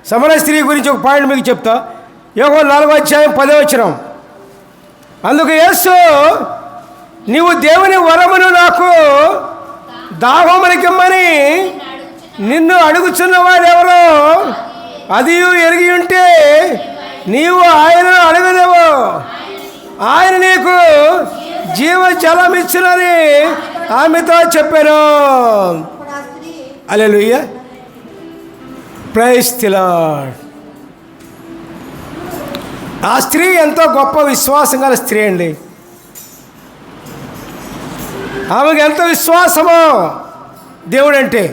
సమరయ స్త్రీ గురించి ఒక పాయింట్ మీకు చెప్తా. యోహాను 4:10. అందుకు యేసు, నీవు దేవుని వరమును నాకు దాహమునికిమ్మని నిన్ను అడుగుచున్నవాడెవరో అది ఎరిగి ఉంటే నీవు ఆయనను అడగలేవు, ఆయన నీకు జీవజలం ఇచ్చినని ఆమెతో చెప్పాను. హల్లెలూయా, ప్రైజ్ ది లార్డ్. ఆ స్త్రీ ఎంతో గొప్ప విశ్వాసం గల స్త్రీ అండి. ఆమెకు ఎంత విశ్వాసమో దేవుడంటే.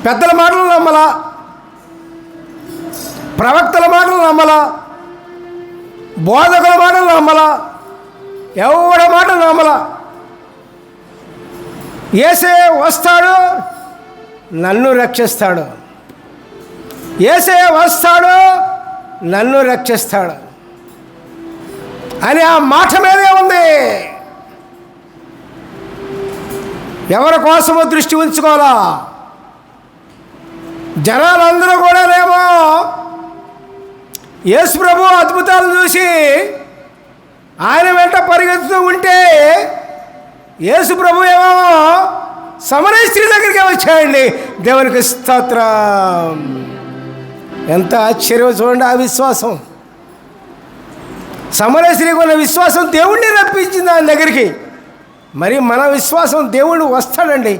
పెద్దల మాటలు నమ్మలా, ప్రవక్తల మాటలు నమ్మలా, బోధకుల మాటలు నమ్మలా, ఎవడ మాటలు నమ్మలా. యేసయ్య వస్తాడు, నన్ను రక్షిస్తాడు. యేసయ్య వస్తాడు, నన్ను రక్షిస్తాడు అని ఆ మాట మీదే ఉంది. ఎవరి కోసమో దృష్టి ఉంచుకోవాలా. జనాలందరూ కూడానేమో యేసు ప్రభు అద్భుతాలను చూసి ఆయన వెంట పరిగెత్తుతూ ఉంటే యేసు ప్రభు ఏమో సమరయ స్త్రీ దగ్గరికి వచ్చాయండి. దేవునికి స్తోత్రం. ఎంత ఆశ్చర్యం చూడండి ఆ విశ్వాసం. సమరయ స్త్రీకి ఉన్న విశ్వాసం దేవుణ్ణి రప్పించింది ఆయన దగ్గరికి. మరి మన విశ్వాసం దేవుడు వస్తాడండి.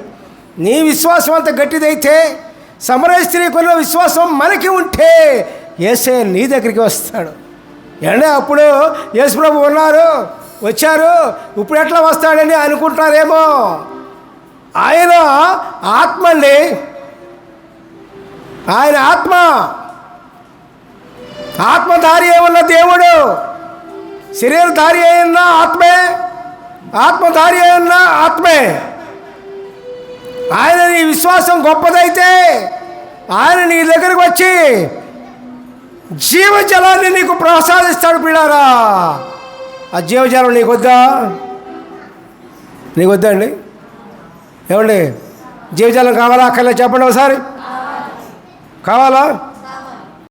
నీ విశ్వాసం అంత గట్టిదైతే, సమరయ స్త్రీకి ఉన్న విశ్వాసం మనకి ఉంటే యేసయ్య నీ దగ్గరికి వస్తాడు. అంటే అప్పుడు యేసు ప్రభు ఉన్నారు, వచ్చారు, ఇప్పుడు ఎట్లా వస్తాడని అనుకుంటారేమో. ఆయన ఆత్మ అండి. ఆయన ఆత్మధారి అయి ఉన్న దేవుడు. శరీరధారి అయి ఉన్న ఆత్మే, ఆత్మధారి అయి ఉన్న ఆత్మే. ఆయన నీ విశ్వాసం గొప్పదైతే ఆయన నీ దగ్గరికి వచ్చి జీవజలాన్ని నీకు ప్రసాదిస్తాడు. పిల్లారా, ఆ జీవజలం నీకొద్దా? నీకొద్దా అండి? ఏమండి, జీవజలం కావాలా? అక్కర్లే చెప్పండి ఒకసారి. కావాలా?